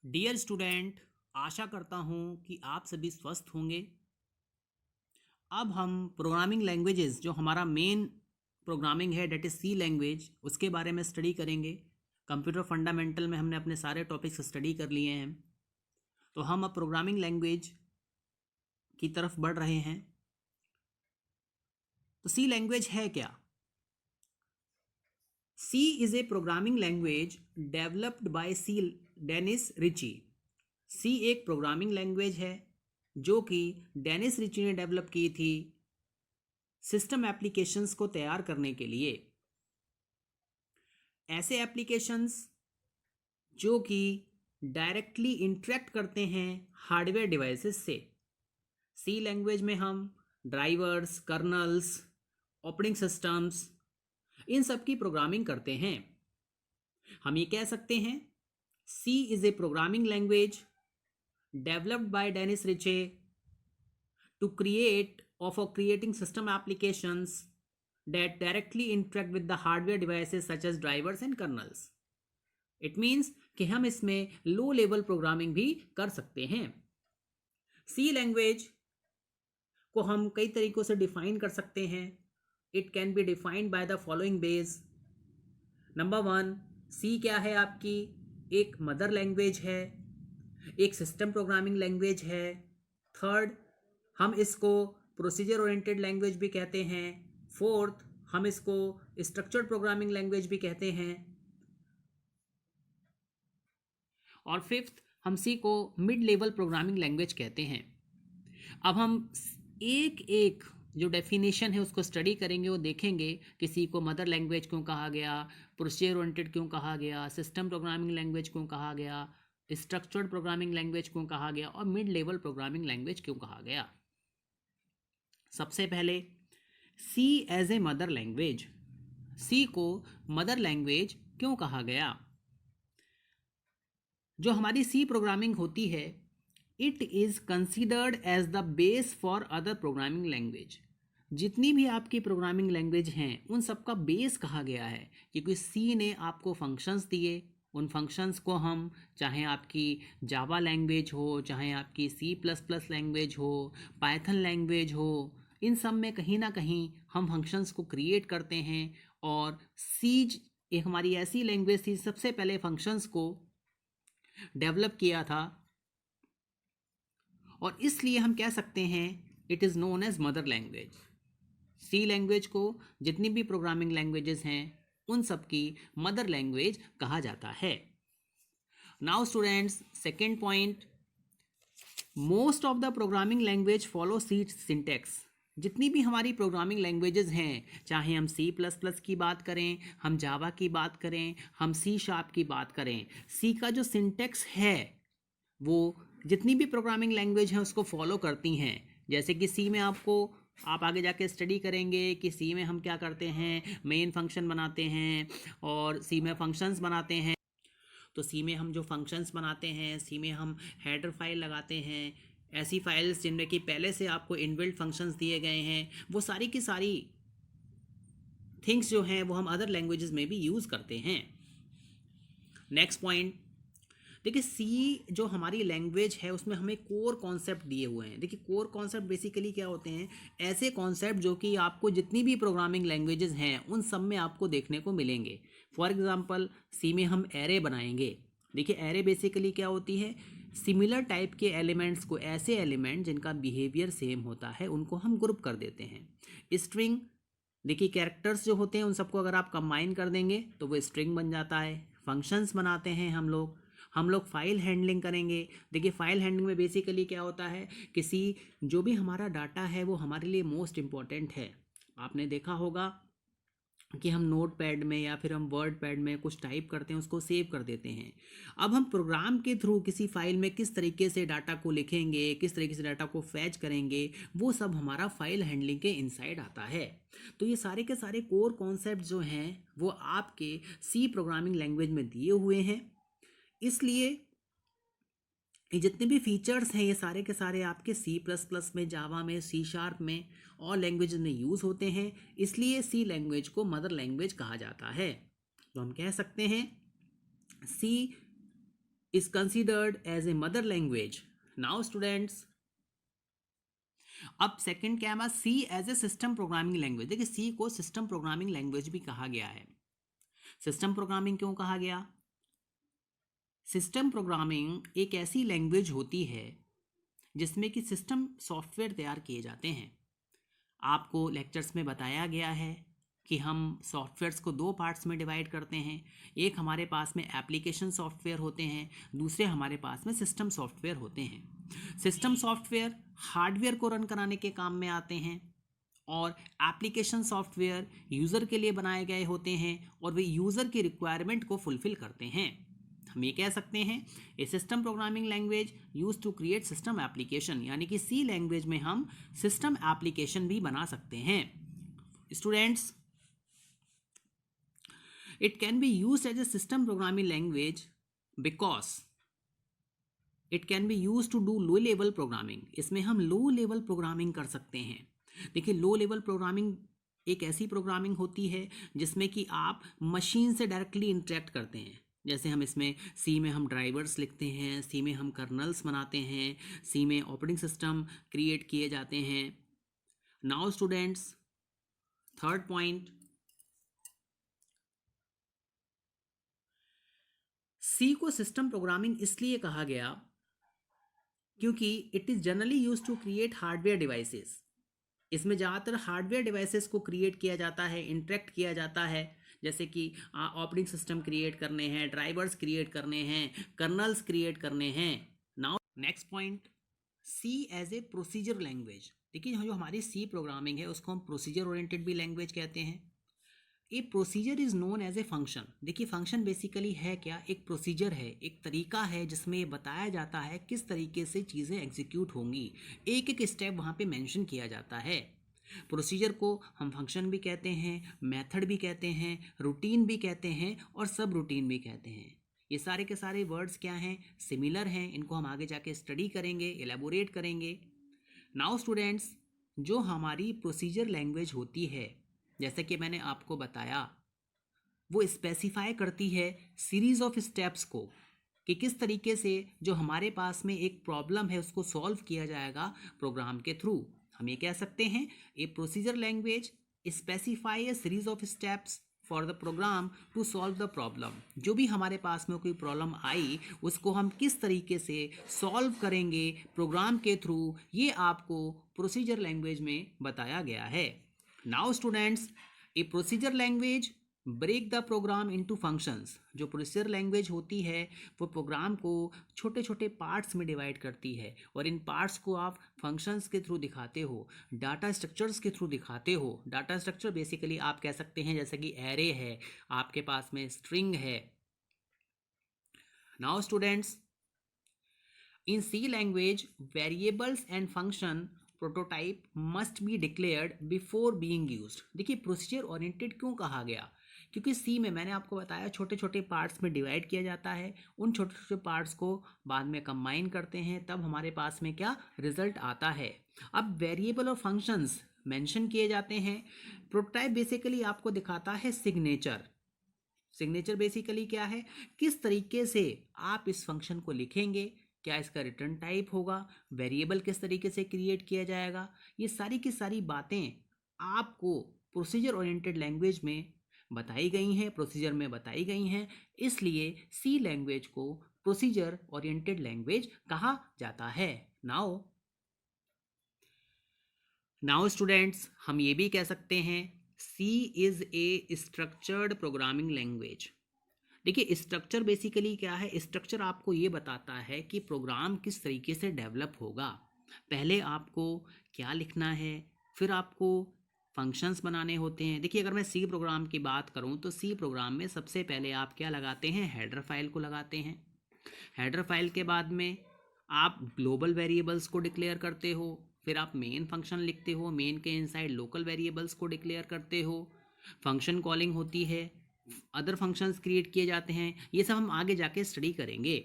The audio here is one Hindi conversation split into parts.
डियर स्टूडेंट, आशा करता हूँ कि आप सभी स्वस्थ होंगे। अब हम प्रोग्रामिंग लैंग्वेजेस, जो हमारा मेन प्रोग्रामिंग है डेट इज़ सी लैंग्वेज, उसके बारे में स्टडी करेंगे। कंप्यूटर फंडामेंटल में हमने अपने सारे टॉपिक्स स्टडी कर लिए हैं, तो हम अब प्रोग्रामिंग लैंग्वेज की तरफ बढ़ रहे हैं। तो सी लैंग्वेज है क्या? C is a programming language developed by C Dennis Ritchie. C एक प्रोग्रामिंग लैंग्वेज है जो कि डेनिस रिची ने डेवलप की थी सिस्टम एप्लीकेशंस को तैयार करने के लिए। ऐसे एप्लीकेशंस जो कि डायरेक्टली इंटरेक्ट करते हैं हार्डवेयर डिवाइसेस से। सी लैंग्वेज में हम ड्राइवर्स, कर्नल्स, ऑपरेटिंग सिस्टम्स, इन सब की प्रोग्रामिंग करते हैं। हम ये कह सकते हैं C is a programming language developed by Dennis Ritchie to create or for creating system applications that directly interact with the hardware devices such as drivers and kernels. It means कि हम इसमें लो लेवल प्रोग्रामिंग भी कर सकते हैं। सी लैंग्वेज को हम कई तरीकों से डिफाइन कर सकते हैं। It can be defined by the following base. Number 1, सी क्या है आपकी? एक मदर लैंग्वेज है, एक सिस्टम प्रोग्रामिंग लैंग्वेज है। थर्ड, हम इसको प्रोसीजर ओरिएंटेड लैंग्वेज भी कहते हैं। फोर्थ, हम इसको स्ट्रक्चर्ड प्रोग्रामिंग लैंग्वेज भी कहते हैं। और फिफ्थ, हम सी को मिड लेवल प्रोग्रामिंग लैंग्वेज कहते हैं। अब हम एक एक जो डेफिनेशन है उसको स्टडी करेंगे, वो देखेंगे कि सी को मदर लैंग्वेज क्यों कहा गया, प्रोसीजर ओरिएंटेड क्यों कहा गया, सिस्टम प्रोग्रामिंग लैंग्वेज क्यों कहा गया, स्ट्रक्चर्ड प्रोग्रामिंग लैंग्वेज क्यों कहा गया और मिड लेवल प्रोग्रामिंग लैंग्वेज क्यों कहा गया। सबसे पहले सी एज ए मदर लैंग्वेज। सी को मदर लैंग्वेज क्यों कहा गया? जो हमारी सी प्रोग्रामिंग होती है, it is considered as the base for other programming language. जितनी भी आपकी प्रोग्रामिंग लैंग्वेज हैं उन सबका बेस कहा गया है, क्योंकि सी ने आपको फंक्शंस दिए। उन फंक्शंस को हम, चाहे आपकी जावा लैंग्वेज हो, चाहे आपकी सी प्लस प्लस लैंग्वेज हो, पाइथन लैंग्वेज हो, इन सब में कहीं ना कहीं हम फंक्शंस को क्रिएट करते हैं। और सी एक हमारी ऐसी लैंग्वेज थी, सबसे पहले फंक्शंस को डेवलप किया था, और इसलिए हम कह सकते हैं it is known as mother language. C language को जितनी भी प्रोग्रामिंग लैंग्वेजेस हैं उन सब की मदर लैंग्वेज कहा जाता है। Now students, second point, most of the programming language follow C syntax. जितनी भी हमारी प्रोग्रामिंग लैंग्वेजेस हैं, चाहे हम सी प्लस प्लस की बात करें, हम जावा की बात करें, हम सी शार्प की बात करें, सी का जो सिंटेक्स है वो जितनी भी प्रोग्रामिंग लैंग्वेज हैं उसको फॉलो करती हैं। जैसे कि सी में आपको, आप आगे जाके स्टडी करेंगे कि सी में हम क्या करते हैं, मेन फंक्शन बनाते हैं और सी में फंक्शंस बनाते हैं। तो सी में हम जो फंक्शंस बनाते हैं, सी में हम हेडर फाइल लगाते हैं, ऐसी फाइल्स जिनमें कि पहले से आपको इनबिल्ट फंक्शंस दिए गए हैं, वो सारी की सारी थिंग्स जो हैं वो हम अदर लैंग्वेजेस में भी यूज़ करते हैं। नेक्स्ट पॉइंट, देखिए सी जो हमारी लैंग्वेज है उसमें हमें कोर कॉन्सेप्ट दिए हुए हैं। देखिए कोर कॉन्सेप्ट बेसिकली क्या होते हैं? ऐसे कॉन्सेप्ट जो कि आपको जितनी भी प्रोग्रामिंग लैंग्वेजेस हैं उन सब में आपको देखने को मिलेंगे। फॉर एग्जांपल, सी में हम एरे बनाएंगे। देखिए एरे बेसिकली क्या होती है? सिमिलर टाइप के एलिमेंट्स को, ऐसे एलिमेंट जिनका बिहेवियर सेम होता है, उनको हम ग्रुप कर देते हैं। स्ट्रिंग, देखिए कैरेक्टर्स जो होते हैं उन सबको अगर आप कंबाइन कर देंगे तो वो स्ट्रिंग बन जाता है। फंक्शंस बनाते हैं हम लोग फाइल हैंडलिंग करेंगे। देखिए फाइल हैंडलिंग में बेसिकली क्या होता है, किसी जो भी हमारा डाटा है वो हमारे लिए मोस्ट इम्पॉर्टेंट है। आपने देखा होगा कि हम नोट पैड में या फिर हम वर्ड पैड में कुछ टाइप करते हैं, उसको सेव कर देते हैं। अब हम प्रोग्राम के थ्रू किसी फाइल में किस तरीके से डाटा को लिखेंगे, किस तरीके से डाटा को फैच करेंगे, वो सब हमारा फाइल हैंडलिंग के इनसाइड आता है। तो ये सारे के सारे कोर कॉन्सेप्ट जो हैं वो आपके सी प्रोग्रामिंग लैंग्वेज में दिए हुए हैं। इसलिए ये जितने भी फीचर्स हैं ये सारे के सारे आपके सी प्लस प्लस में, जावा में, सी शार्प में और लैंग्वेज में यूज़ होते हैं। इसलिए सी लैंग्वेज को मदर लैंग्वेज कहा जाता है। तो हम कह सकते हैं C is considered as a mother language. Now students, अब सेकंड क्या है, C as a system programming language. देखिए सी को सिस्टम प्रोग्रामिंग लैंग्वेज भी कहा गया है। सिस्टम प्रोग्रामिंग क्यों कहा गया? सिस्टम प्रोग्रामिंग एक ऐसी लैंग्वेज होती है जिसमें कि सिस्टम सॉफ्टवेयर तैयार किए जाते हैं। आपको लेक्चर्स में बताया गया है कि हम सॉफ्टवेयर्स को दो पार्ट्स में डिवाइड करते हैं। एक हमारे पास में एप्लीकेशन सॉफ्टवेयर होते हैं, दूसरे हमारे पास में सिस्टम सॉफ्टवेयर होते हैं। सिस्टम सॉफ्टवेयर हार्डवेयर को रन कराने के काम में आते हैं और एप्लीकेशन सॉफ्टवेयर यूज़र के लिए बनाए गए होते हैं और वे यूज़र की रिक्वायरमेंट को फुलफिल करते हैं। हम ये कह सकते हैं a system programming language use to create system application, यानी कि सी लैंग्वेज में हम सिस्टम एप्लीकेशन भी बना सकते हैं। Students, it can be used as a system programming language because it can be used to do low level programming। इसमें हम लो लेवल प्रोग्रामिंग कर सकते हैं। देखिए लो लेवल प्रोग्रामिंग एक ऐसी प्रोग्रामिंग होती है जिसमें कि आप मशीन से डायरेक्टली इंटरेक्ट करते हैं। जैसे हम इसमें सी में हम ड्राइवर्स लिखते हैं, सी में हम कर्नल्स बनाते हैं, सी में ऑपरेटिंग सिस्टम क्रिएट किए जाते हैं। Now students, third point, C को सिस्टम प्रोग्रामिंग इसलिए कहा गया क्योंकि it is generally use to create hardware devices. इसमें ज़्यादातर हार्डवेयर डिवाइसेस को क्रिएट किया जाता है, इंटरेक्ट किया जाता है। जैसे कि ऑपरेटिंग सिस्टम क्रिएट करने हैं, ड्राइवर्स क्रिएट करने हैं, कर्नल्स क्रिएट करने हैं। Now next point, C as a procedure language. देखिए जो हमारी सी प्रोग्रामिंग है उसको हम प्रोसीजर ओरिएंटेड भी लैंग्वेज कहते हैं। A procedure is known as a function. देखिए फंक्शन बेसिकली है क्या? एक प्रोसीजर है, एक तरीका है जिसमें ये बताया जाता है किस तरीके से चीज़ें एग्जीक्यूट होंगी। एक एक स्टेप वहाँ पे मेंशन किया जाता है। प्रोसीजर को हम फंक्शन भी कहते हैं, मेथड भी कहते हैं, रूटीन भी कहते हैं और सब रूटीन भी कहते हैं। ये सारे के सारे वर्ड्स क्या हैं? सिमिलर हैं। इनको हम आगे जाके स्टडी करेंगे, एलेबोरेट करेंगे। नाउ स्टूडेंट्स, जो हमारी प्रोसीजर लैंग्वेज होती है जैसे कि मैंने आपको बताया, वो स्पेसिफाई करती है सीरीज ऑफ स्टेप्स को कि किस तरीके से जो हमारे पास में एक प्रॉब्लम है उसको सॉल्व किया जाएगा प्रोग्राम के थ्रू। हम ये कह सकते हैं a procedure language specify a series of steps for the program to solve the problem. जो भी हमारे पास में कोई प्रॉब्लम आई उसको हम किस तरीके से सॉल्व करेंगे प्रोग्राम के थ्रू, ये आपको प्रोसीजर लैंग्वेज में बताया गया है। Now students, a procedure language break the program into functions. जो प्रोसीजर लैंग्वेज होती है वो प्रोग्राम को छोटे छोटे पार्ट्स में डिवाइड करती है और इन पार्ट्स को आप फंक्शंस के थ्रू दिखाते हो, डाटा स्ट्रक्चर्स के थ्रू दिखाते हो। डाटा स्ट्रक्चर बेसिकली आप कह सकते हैं जैसे कि एरे है, आपके पास में स्ट्रिंग है। Now students, in C language variables and function prototype must be declared before being used. देखिए प्रोसीजर ओरिएंटेड क्यों कहा गया? क्योंकि सी में मैंने आपको बताया छोटे छोटे पार्ट्स में डिवाइड किया जाता है, उन छोटे छोटे पार्ट्स को बाद में कंबाइन करते हैं, तब हमारे पास में क्या रिजल्ट आता है। अब वेरिएबल और फंक्शंस मेंशन किए जाते हैं। प्रोटोटाइप बेसिकली आपको दिखाता है सिग्नेचर। सिग्नेचर बेसिकली क्या है? किस तरीके से आप इस फंक्शन को लिखेंगे, क्या इसका रिटर्न टाइप होगा, वेरिएबल किस तरीके से क्रिएट किया जाएगा, ये सारी की सारी बातें आपको प्रोसीजर ओरिएंटेड लैंग्वेज में बताई गई हैं, प्रोसीजर में बताई गई हैं। इसलिए सी लैंग्वेज को प्रोसीजर ओरिएंटेड लैंग्वेज कहा जाता है। नाउ स्टूडेंट्स, हम ये भी कह सकते हैं C is a structured programming language. देखिए स्ट्रक्चर बेसिकली क्या है? स्ट्रक्चर आपको ये बताता है कि प्रोग्राम किस तरीके से डेवलप होगा। पहले आपको क्या लिखना है, फिर आपको फंक्शंस बनाने होते हैं। देखिए अगर मैं सी प्रोग्राम की बात करूं तो सी प्रोग्राम में सबसे पहले आप क्या लगाते हैं? हेडर फाइल को लगाते हैं। हेडर फाइल के बाद में आप ग्लोबल वेरिएबल्स को डिक्लेयर करते हो, फिर आप मेन फंक्शन लिखते हो, मेन के इनसाइड लोकल वेरिएबल्स को डिक्लेयर करते हो, फंक्शन कॉलिंग होती है, अदर फंक्शंस क्रिएट किए जाते हैं। ये सब हम आगे जाके स्टडी करेंगे।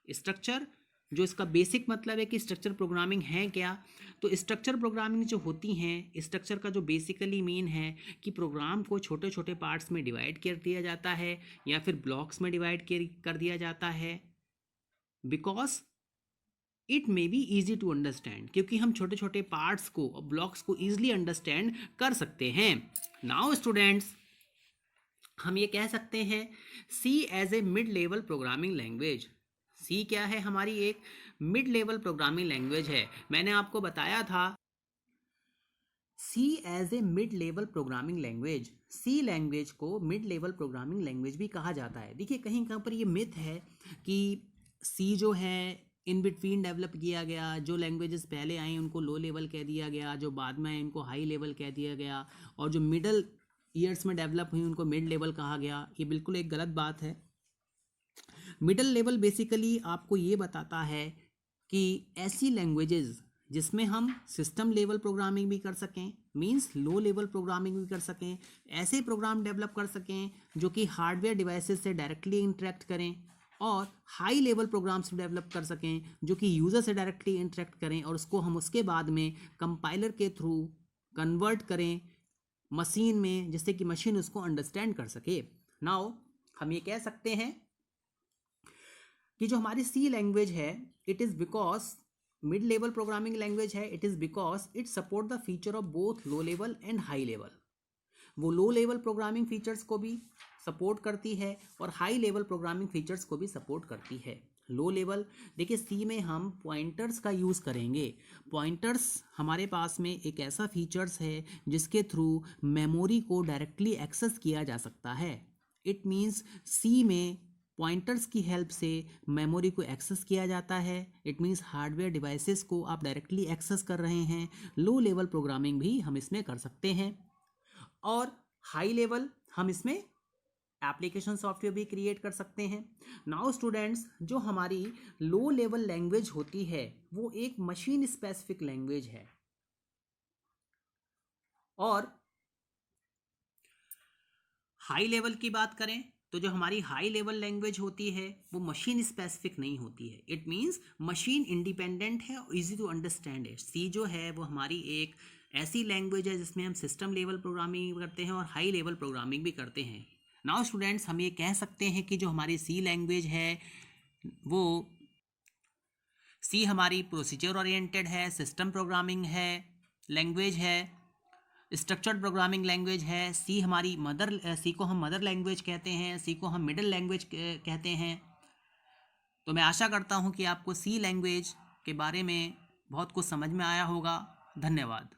स्ट्रक्चर जो इसका बेसिक मतलब है कि स्ट्रक्चर प्रोग्रामिंग है क्या, तो स्ट्रक्चर प्रोग्रामिंग जो होती हैं, स्ट्रक्चर का जो बेसिकली मीन है कि प्रोग्राम को छोटे छोटे पार्ट्स में डिवाइड कर दिया जाता है या फिर ब्लॉक्स में डिवाइड कर दिया जाता है। Because it may be easy to understand, क्योंकि हम छोटे छोटे पार्ट्स को और ब्लॉक्स को ईजिली अंडरस्टैंड कर सकते हैं। नाउ स्टूडेंट्स, हम ये कह सकते हैं C as a mid level programming language. C क्या है? हमारी एक मिड लेवल प्रोग्रामिंग लैंग्वेज है। मैंने आपको बताया था C as a mid level programming language. C language को मिड लेवल प्रोग्रामिंग लैंग्वेज भी कहा जाता है। देखिए, कहीं कहीं पर ये मिथ है कि सी जो है इन बिटवीन डेवलप किया गया, जो लैंग्वेजेस पहले आई उनको लो लेवल कह दिया गया, जो बाद में आए उनको हाई लेवल कह दिया गया, और जो मिडल ईयर्स में डेवलप हुई उनको मिड लेवल कहा गया। ये बिल्कुल एक गलत बात है। मिडल लेवल बेसिकली आपको ये बताता है कि ऐसी लैंग्वेजेस जिसमें हम सिस्टम लेवल प्रोग्रामिंग भी कर सकें, मींस लो लेवल प्रोग्रामिंग भी कर सकें, ऐसे प्रोग्राम डेवलप कर सकें जो कि हार्डवेयर डिवाइसेस से डायरेक्टली इंटरेक्ट करें, और हाई लेवल प्रोग्राम्स डेवलप कर सकें जो कि यूज़र से डायरेक्टली इंटरेक्ट करें, और उसको हम उसके बाद में कंपाइलर के थ्रू कन्वर्ट करें मशीन में, जिससे कि मशीन उसको अंडरस्टैंड कर सके। नाउ हम ये कह सकते हैं कि जो हमारी सी लैंग्वेज है, it is because mid level programming language है, it is because it support the feature of both low level and high level. वो लो लेवल प्रोग्रामिंग फीचर्स को भी सपोर्ट करती है और हाई लेवल प्रोग्रामिंग फीचर्स को भी सपोर्ट करती है। लो लेवल, देखिए सी में हम पॉइंटर्स का यूज़ करेंगे। पॉइंटर्स हमारे पास में एक ऐसा फीचर्स है जिसके थ्रू मेमोरी को डायरेक्टली एक्सेस किया जा सकता है। इट मीन्स सी में पॉइंटर्स की हेल्प से मेमोरी को एक्सेस किया जाता है। इट मीन्स हार्डवेयर डिवाइसेस को आप डायरेक्टली एक्सेस कर रहे हैं। लो लेवल प्रोग्रामिंग भी हम इसमें कर सकते हैं, और हाई लेवल हम इसमें एप्लीकेशन सॉफ्टवेयर भी क्रिएट कर सकते हैं। नाउ स्टूडेंट्स, जो हमारी लो लेवल लैंग्वेज होती है वो एक मशीन स्पेसिफिक लैंग्वेज है, और हाई लेवल की बात करें तो जो हमारी हाई लेवल लैंग्वेज होती है वो मशीन स्पेसिफिक नहीं होती है। इट मीन्स मशीन इंडिपेंडेंट है और इजी टू अंडरस्टैंड है। सी जो है वो हमारी एक ऐसी लैंग्वेज है जिसमें हम सिस्टम लेवल प्रोग्रामिंग करते हैं और हाई लेवल प्रोग्रामिंग भी करते हैं। नाउ स्टूडेंट्स, हम ये कह सकते हैं कि जो हमारी सी लैंग्वेज है वो सी हमारी प्रोसीजर ओरिएंटेड है, सिस्टम प्रोग्रामिंग है, लैंग्वेज है, स्ट्रक्चर्ड प्रोग्रामिंग लैंग्वेज है। सी हमारी सी को हम मदर लैंग्वेज कहते हैं, सी को हम मिडिल लैंग्वेज कहते हैं। तो मैं आशा करता हूँ कि आपको सी लैंग्वेज के बारे में बहुत कुछ समझ में आया होगा। धन्यवाद।